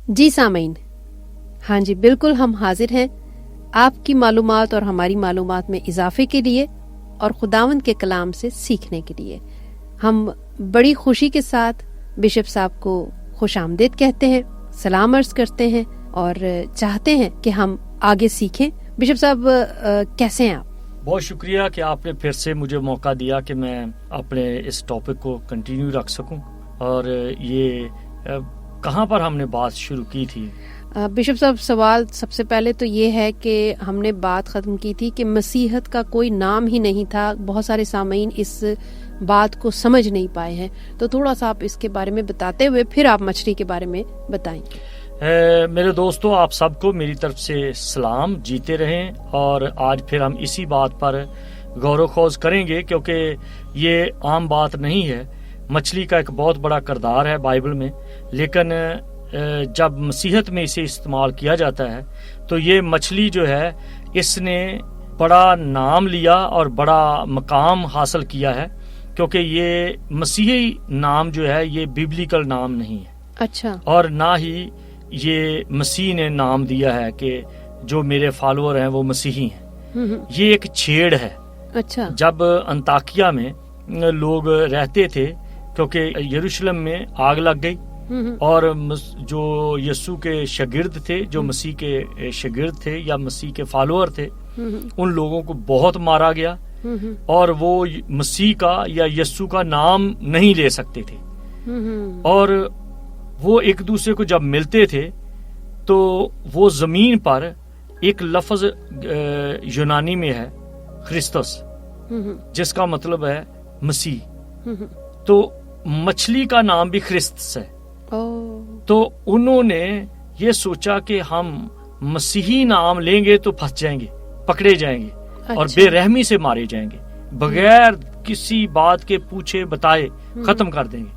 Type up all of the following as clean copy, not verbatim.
جی سامعین، ہاں جی بالکل ہم حاضر ہیں آپ کی معلومات اور ہماری معلومات میں اضافے کے لیے اور خداوند کے کلام سے سیکھنے کے لیے۔ ہم بڑی خوشی کے ساتھ بشپ صاحب کو خوش آمدید کہتے ہیں، سلام عرض کرتے ہیں اور چاہتے ہیں کہ ہم آگے سیکھیں۔ بشپ صاحب کیسے ہیں آپ؟ بہت شکریہ کہ آپ نے پھر سے مجھے موقع دیا کہ میں اپنے اس ٹاپک کو کنٹینیو رکھ سکوں۔ اور یہ کہاں پر ہم نے بات شروع کی تھی؟ بشپ صاحب سوال سب سے پہلے تو یہ ہے کہ ہم نے بات ختم کی تھی کہ مسیحت کا کوئی نام ہی نہیں تھا۔ بہت سارے سامعین اس بات کو سمجھ نہیں پائے ہیں، تو تھوڑا سا آپ اس کے بارے میں بتاتے ہوئے پھر آپ مچھلی کے بارے میں بتائیں۔ میرے دوستو، آپ سب کو میری طرف سے سلام، جیتے رہیں۔ اور آج پھر ہم اسی بات پر غور و خوض کریں گے، کیونکہ یہ عام بات نہیں ہے۔ مچھلی کا ایک بہت بڑا کردار ہے بائبل میں، لیکن جب مسیحت میں اسے استعمال کیا جاتا ہے تو یہ مچھلی جو ہے اس نے بڑا نام لیا اور بڑا مقام حاصل کیا ہے، کیونکہ یہ مسیحی نام جو ہے یہ بیبلیکل نام نہیں ہے۔ اچھا۔ اور نہ ہی یہ مسیح نے نام دیا ہے کہ جو میرے فالوور ہیں وہ مسیحی ہیں۔ یہ ایک چھیڑ ہے۔ اچھا۔ جب انطاکیہ میں لوگ رہتے تھے، کیونکہ یروشلم میں آگ لگ گئی اور جو یسوع کے شاگرد تھے، جو مسیح کے شاگرد تھے یا مسیح کے فالوور تھے، ان لوگوں کو بہت مارا گیا اور وہ مسیح کا یا یسوع کا نام نہیں لے سکتے تھے۔ اور وہ ایک دوسرے کو جب ملتے تھے تو وہ زمین پر ایک لفظ یونانی میں ہے خرسطس، جس کا مطلب ہے مسیح۔ تو مچھلی کا نام بھی خرسطس ہے۔ تو انہوں نے یہ سوچا کہ ہم مسیحی نام لیں گے تو پھنس جائیں گے، پکڑے جائیں گے اور بے رحمی سے مارے جائیں گے، بغیر کسی بات کے پوچھے بتائے ختم کر دیں گے۔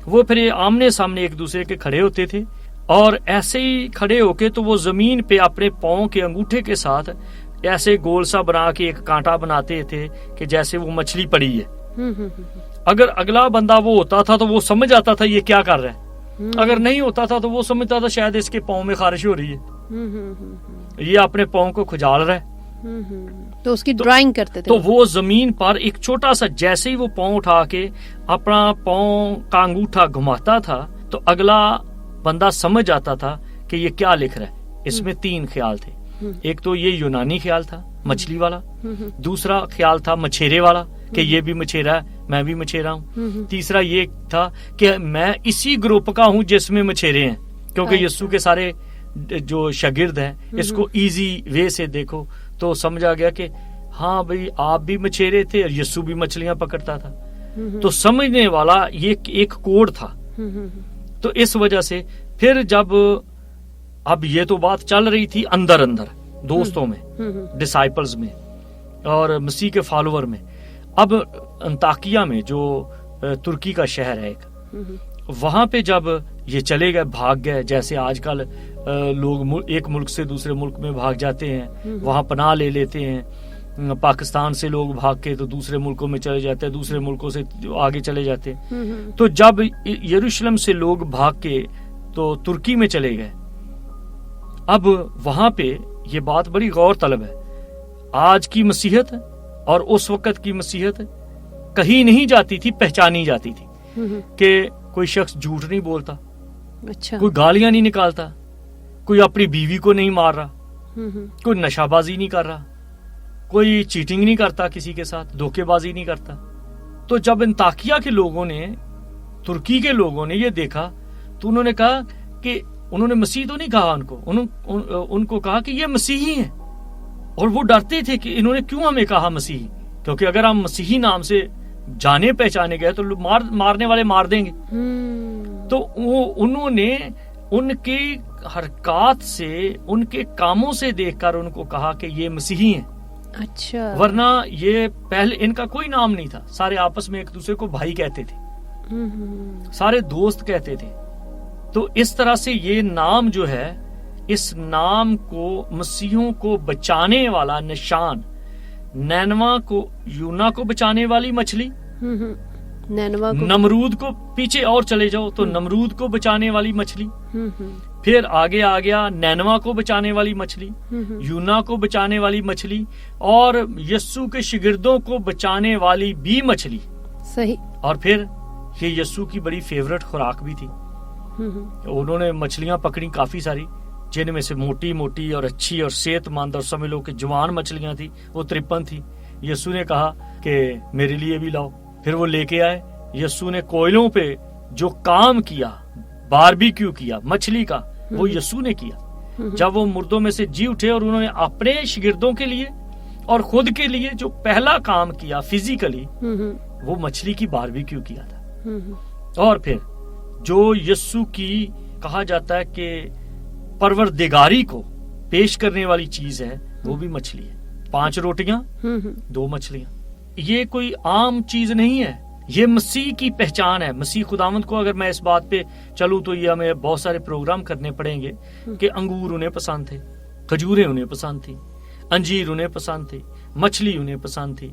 وہ پھر آمنے سامنے ایک دوسرے کے کھڑے ہوتے تھے اور ایسے ہی کھڑے ہو کے تو وہ زمین پہ اپنے پاؤں کے انگوٹھے کے ساتھ ایسے گول سا بنا کے ایک کانٹا بناتے تھے کہ جیسے وہ مچھلی پڑی ہے۔ اگر اگلا بندہ وہ ہوتا تھا تو وہ سمجھ آتا تھا یہ کیا کر رہا ہے، اگر نہیں ہوتا تھا تو وہ سمجھتا تھا شاید اس کے پاؤں میں خارش ہو رہی ہے، یہ اپنے پاؤں کو کھجال رہا ہے، تو اس کی ڈرائنگ کرتے تھے۔ تو وہ زمین پر ایک چھوٹا سا، جیسے ہی وہ پاؤں اٹھا کے اپنا پاؤں کا انگوٹھا گھماتا تھا تو اگلا بندہ سمجھ آتا تھا کہ یہ کیا لکھ رہا ہے۔ اس میں 3 خیال تھے۔ ایک تو یہ یونانی خیال تھا مچھلی والا، دوسرا خیال تھا مچھیرے والا کہ یہ بھی مچھیرا ہے، میں بھی مچھیرا ہوں، تیسرا یہ تھا کہ میں اسی گروپ کا ہوں جس میں مچھیرے ہیں، کیونکہ یسوع کے سارے جو شاگرد ہیں اس کو ایزی وے سے دیکھو تو سمجھا گیا کہ ہاں بھئی آپ بھی مچھیرے تھے اور یسوع بھی مچھلیاں پکڑتا تھا۔ تو سمجھنے والا یہ ایک کوڈ تھا۔ تو اس وجہ سے پھر جب اب یہ تو بات چل رہی تھی اندر دوستوں میں، ڈسائپلز میں اور مسیح کے فالوور میں۔ اب انطاکیہ میں جو ترکی کا شہر ہے ایک، وہاں پہ جب یہ چلے گئے، بھاگ گئے، جیسے آج کل لوگ ایک ملک سے دوسرے ملک میں بھاگ جاتے ہیں، وہاں پناہ لے لیتے ہیں۔ پاکستان سے لوگ بھاگ کے تو دوسرے ملکوں میں چلے جاتے ہیں، دوسرے ملکوں سے آگے چلے جاتے ہیں۔ تو جب یروشلم سے لوگ بھاگ کے تو ترکی میں چلے گئے، اب وہاں پہ یہ بات بڑی غور طلب ہے۔ آج کی مسیحت اور اس وقت کی مسیحت کہیں نہیں جاتی تھی، پہچانی جاتی تھی کہ کوئی شخص جھوٹ نہیں بولتا، کوئی گالیاں نہیں نکالتا، کوئی اپنی بیوی کو نہیں مار رہا، کوئی نشہ بازی نہیں کر رہا، کوئی چیٹنگ نہیں کرتا کسی کے ساتھ، دھوکے بازی نہیں کرتا۔ تو جب انطاکیہ کے لوگوں نے، ترکی کے لوگوں نے یہ دیکھا تو انہوں نے کہا کہ انہوں نے مسیح تو نہیں کہا ان کو کہا کہ یہ مسیحی ہیں، اور وہ ڈرتے تھے کہ انہوں نے کیوں ہمیں کہا مسیحی، کیونکہ اگر ہم مسیحی نام سے جانے پہچانے گئے تو مارنے والے مار دیں گے۔ تو انہوں نے ان کے حرکات سے، ان کے کاموں سے دیکھ کر ان کو کہا کہ یہ مسیحی ہیں۔ اچھا۔ ورنہ یہ پہلے ان کا کوئی نام نہیں تھا، سارے آپس میں ایک دوسرے کو بھائی کہتے تھے، سارے دوست کہتے تھے۔ تو اس طرح سے یہ نام جو ہے، اس نام کو مسیحوں کو بچانے والا نشان، نینوا کو، یونا کو بچانے والی مچھلی، نمرود کو، پیچھے اور چلے جاؤ تو نمرود کو بچانے والی مچھلی، پھر آگے آ گیا نینوا کو بچانے والی مچھلی، یونا کو بچانے والی مچھلی، اور یسوع کے شاگردوں کو بچانے والی بھی مچھلی. صحیح. اور پھر یہ یسوع کی بڑی فیورٹ خوراک بھی تھی. انہوں نے مچھلیاں پکڑی کافی ساری، جن میں سے موٹی موٹی اور اچھی اور صحت مند اور سمجھ لو کہ جوان مچھلیاں تھی، وہ 53 تھی. یسوع نے کہا کہ میرے لیے بھی لاؤ. پھر وہ لے کے آئے. یسوع نے کوئلوں پہ جو کام کیا، باربیکیو کیا مچھلی کا، وہ یسوع نے کیا. جب وہ مردوں میں سے جی اٹھے اور انہوں نے اپنے شاگردوں کے لیے اور خود کے لیے جو پہلا کام کیا فزیکلی، وہ مچھلی کی باربیکیو کیا تھا. اور پھر جو یسوع کی کہا جاتا ہے کہ پروردگاری کو پیش کرنے والی چیز ہے، وہ بھی مچھلی ہے. 5 روٹیاں 2 مچھلیاں. یہ کوئی عام چیز نہیں ہے، یہ مسیح کی پہچان ہے. مسیح خداوند کو اگر میں اس بات پہ چلوں تو یہ ہمیں بہت سارے پروگرام کرنے پڑیں گے کہ انگور انہیں پسند تھے، کھجوریں انہیں پسند تھی، انجیر انہیں پسند تھی، مچھلی انہیں پسند تھی،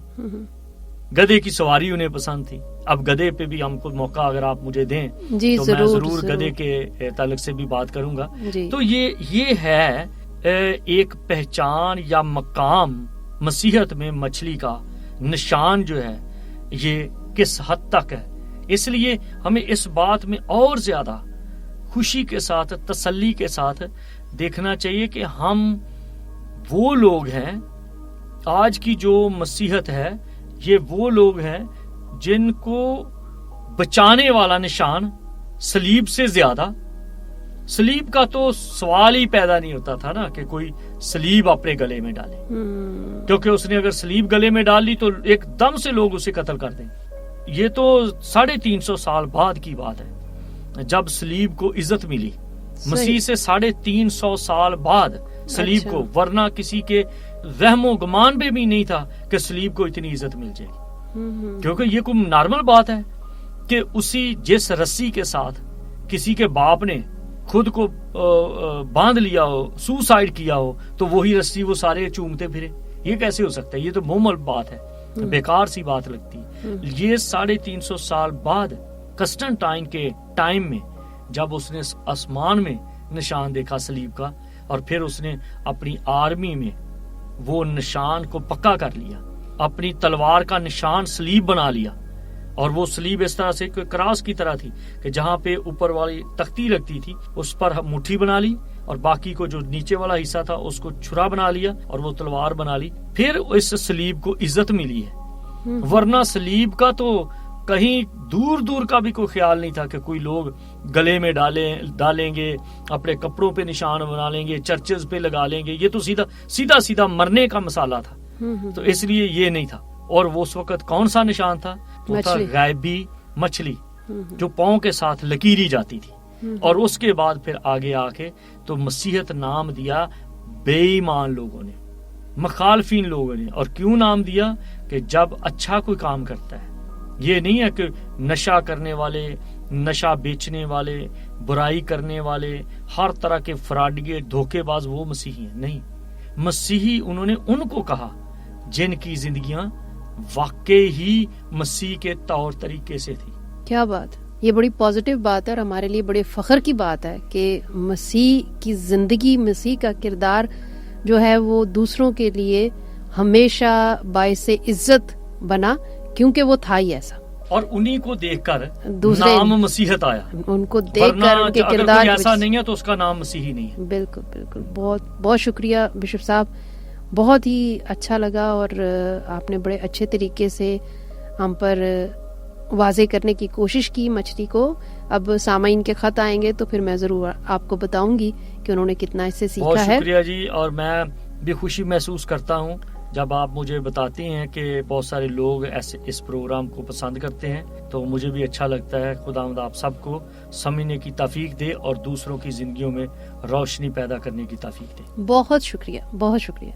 گدھے کی سواری انہیں پسند تھی. اب گدھے پہ بھی ہم کو موقع اگر آپ مجھے دیں تو میں ضرور گدھے کے تعلق سے بھی بات کروں گا. تو یہ ہے ایک پہچان یا مقام مسیحت میں مچھلی کا نشان جو ہے یہ کس حد تک ہے. اس لیے ہمیں اس بات میں اور زیادہ خوشی کے ساتھ، تسلی کے ساتھ دیکھنا چاہیے کہ ہم وہ لوگ ہیں، آج کی جو مسیحت ہے یہ وہ لوگ ہیں جن کو بچانے والا نشان صلیب سے زیادہ، صلیب کا تو سوال ہی پیدا نہیں ہوتا تھا نا کہ کوئی صلیب اپنے گلے میں ڈالے، کیونکہ اس نے اگر صلیب گلے میں ڈال لی تو ایک دم سے لوگ اسے قتل کر دیں. یہ تو 350 سال بعد کی بات ہے جب صلیب کو عزت ملی. مسیح سے 350 سال بعد صلیب کو، ورنہ کسی کے وہم و گمان پہ بھی نہیں تھا کہ صلیب کو اتنی عزت مل جائے گی. کیونکہ یہ کوئی نارمل بات ہے کہ جس رسی کے ساتھ کسی کے باپ نے خود کو باندھ لیا ہو، سوسائڈ کیا ہو، تو وہی رسی وہ سارے چومتے پھرے. یہ کیسے ہو سکتا ہے؟ یہ تو مومل بات ہے، بیکار سی بات لگتی. یہ 350 سال بعد کنسٹنٹائن کے ٹائم میں جب اس نے آسمان میں نشان دیکھا صلیب کا، اور پھر اس نے اپنی آرمی میں وہ نشان کو پکا کر لیا، اپنی تلوار کا نشان صلیب بنا لیا. اور وہ صلیب اس طرح سے کراس کی طرح تھی کہ جہاں پہ اوپر والی تختی لگتی تھی اس پر مٹھی بنا لی، اور باقی کو جو نیچے والا حصہ تھا اس کو چھرا بنا لیا اور وہ تلوار بنا لی. پھر اس صلیب کو عزت ملی ہے. ورنہ صلیب کا تو کہیں دور دور کا بھی کوئی خیال نہیں تھا کہ کوئی لوگ گلے میں ڈالیں گے، اپنے کپڑوں پہ نشان بنا لیں گے، چرچز پہ لگا لیں گے. یہ تو سیدھا مرنے کا مسالہ تھا. تو اس لیے یہ نہیں تھا. اور وہ اس وقت کون سا نشان تھا؟ وہ تھا غائبی مچھلی جو پاؤں کے ساتھ لکیری جاتی تھی. اور اس کے بعد پھر آگے آ کے تو مسیحت نام دیا بے ایمان لوگوں نے، مخالفین لوگوں نے. اور کیوں نام دیا؟ کہ جب اچھا کوئی کام کرتا ہے، یہ نہیں ہے کہ نشہ کرنے والے، نشہ بیچنے والے، برائی کرنے والے، ہر طرح کے فراڈیے دھوکے باز وہ مسیحی ہیں. نہیں، مسیحی انہوں نے ان کو کہا جن کی زندگیاں واقعی ہی مسیح کے طور طریقے سے تھی. کیا بات، یہ بڑی پازیٹیو بات ہے اور ہمارے لیے بڑے فخر کی بات ہے کہ مسیح کی زندگی، مسیح کا کردار جو ہے وہ دوسروں کے لیے ہمیشہ باعث عزت بنا، کیونکہ وہ تھا ہی ایسا. اور انہی کو دیکھ کر نام مسیحت آیا. ان کو دیکھ کر ان کے کردار ایسا نہیں ہے تو اس کا نام مسیحی نہیں ہے. بالکل بالکل. بہت بہت شکریہ بشپ صاحب، بہت ہی اچھا لگا اور آپ نے بڑے اچھے طریقے سے ہم پر واضح کرنے کی کوشش کی مچھلی کو. اب سامعین کے خط آئیں گے تو پھر میں ضرور آپ کو بتاؤں گی کہ انہوں نے کتنا اس سے سیکھا ہے. بہت شکریہ جی. اور میں بھی خوشی محسوس کرتا ہوں جب آپ مجھے بتاتی ہیں کہ بہت سارے لوگ ایسے اس پروگرام کو پسند کرتے ہیں، تو مجھے بھی اچھا لگتا ہے. خداوند آپ سب کو سمجھنے کی توفیق دے اور دوسروں کی زندگیوں میں روشنی پیدا کرنے کی توفیق دے. بہت شکریہ، بہت شکریہ.